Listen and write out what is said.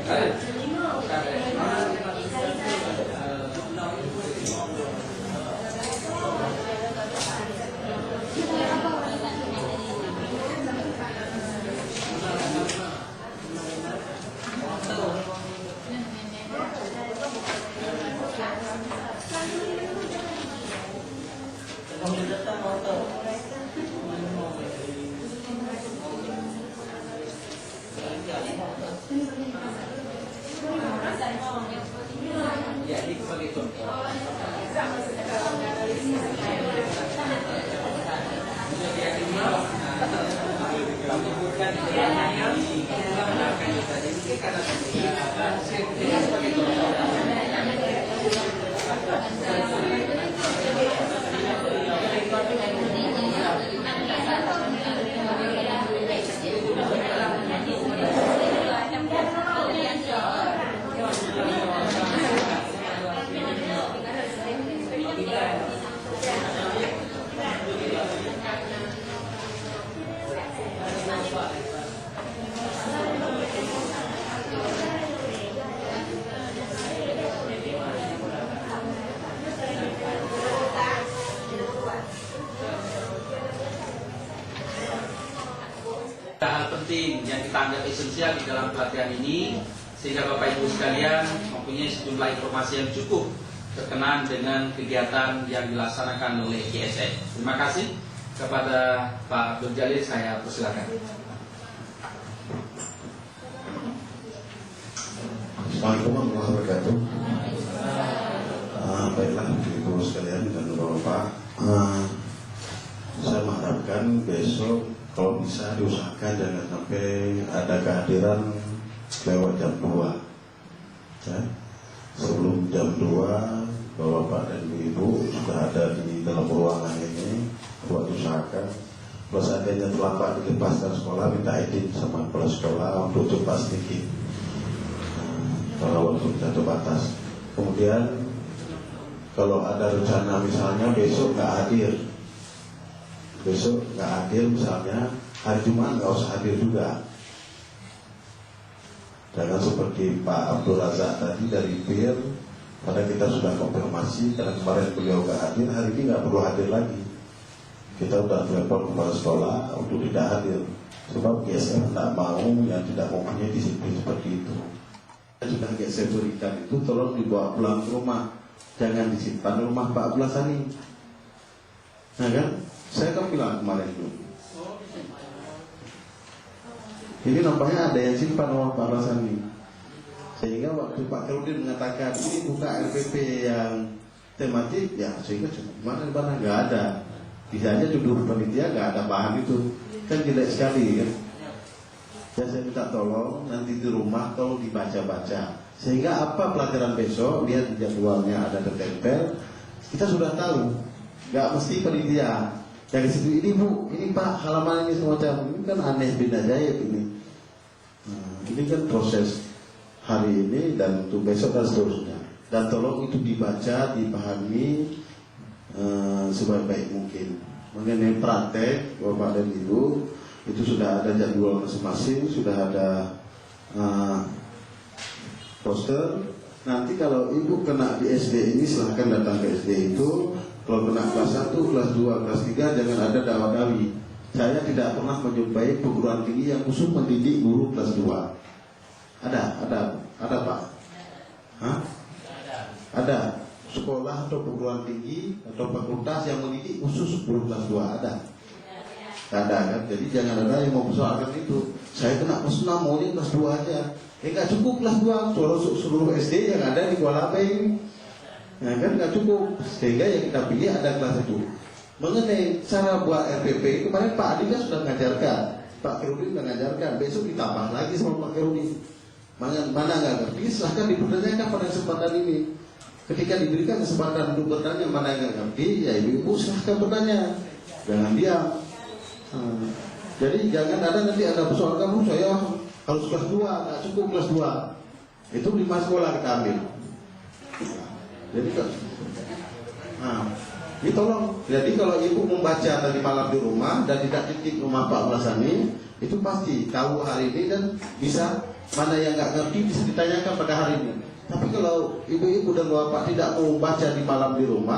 Hal penting yang kita anggap esensial di dalam pelatihan ini, sehingga Bapak Ibu sekalian mempunyai sejumlah informasi yang cukup berkenaan dengan kegiatan yang dilaksanakan oleh GSN. Terima kasih kepada Pak Abdul Jalil, saya persilakan. Assalamualaikum warahmatullahi wabarakatuh. Baiklah Ibu sekalian dan Bapak, saya mengharapkan besok kalau bisa diusahakan jangan sampai ada kehadiran lewat jam 2 ya. Sebelum jam 2 Bapak dan Ibu sudah ada di dalam ruangan ini. Buat usahakan kalau seandainya terlambat dilepaskan sekolah, minta izin sama kepala sekolah untuk cepat sedikit kalau waktu kita terbatas. Kemudian kalau ada rencana misalnya besok nggak hadir misalnya hari Jumat nggak usah hadir juga. Jangan seperti Pak Abdul Razak tadi dari PIR, pada kita sudah konfirmasi karena kemarin beliau nggak hadir, hari ini nggak perlu hadir lagi. Kita sudah telepon kepala sekolah untuk tidak hadir, sebab GSM tidak mau yang tidak mempunyai disiplin seperti itu. Sudah GSM berikan itu tolong dibawa pulang ke rumah, jangan disimpan di rumah Pak Abdul Sani. Nah kan? Saya kan bilang kemarin itu, ini nampaknya ada yang simpan uang Pak Rasani. Sehingga waktu Pak Kerudin mengatakan ini buka RPP yang tematik, ya sehingga mana nggak ada. Bisa aja tuduh panitia nggak ada bahan itu, kan jelek sekali kan. Ya saya minta tolong nanti di rumah tolong dibaca-baca, sehingga apa pelajaran besok lihat di jadwalnya ada tertempel, kita sudah tahu. Nggak mesti panitia dari situ, ini Bu, ini Pak, halaman ini semacam ini kan aneh, beda jahit ini. Ini kan proses hari ini dan untuk besok dan seterusnya. Dan tolong itu dibaca, dipahami sebaik-baik mungkin. Mengenai praktek, Bapak dan Ibu, itu sudah ada jadwal masing-masing, sudah ada poster. Nanti kalau Ibu kena di SD ini, silahkan datang ke SD itu. Kalau kena kelas 1, kelas 2, kelas 3, jangan ada dawa-dawi. Saya tidak pernah menjumpai perguruan tinggi yang khusus mendidik guru kelas 2. Ada Pak? Hah? Ada sekolah atau perguruan tinggi atau fakultas yang mendidik khusus guru kelas 2, ada? Ada kan? Jadi jangan ada yang mempersoalkan itu. Saya kena kelas 6, maunya kelas 2 aja. Nggak cukup kelas 2, seluruh SD yang ada di Kuala Lumpur. Nah kan nggak cukup, sehingga yang kita pilih ada kelas 1. Mengenai cara buat RPP, kemarin Pak Adi kan sudah mengajarkan, Pak Kerudin sudah mengajarkan, besok ditambah lagi sama Pak Kerudin. Mana nggak ngerti, silahkan dipertanyakan pada kesempatan ini. Ketika diberikan kesempatan untuk bertanya mana yang nggak ngerti, ya ibu-ibu silahkan bertanya, jangan diam. Jadi jangan ada nanti ada persoalan kamu, saya harus kelas 2, nggak cukup kelas 2. Itu 5 sekolah kita ambil. Jadi Ini tolong. Jadi kalau ibu membaca tadi malam di rumah dan tidak titik rumah Pak Blasani, itu pasti tahu hari ini dan bisa mana yang nggak ngerti bisa ditanyakan pada hari ini. Tapi kalau ibu-ibu dan bapak tidak mau membaca di malam di rumah,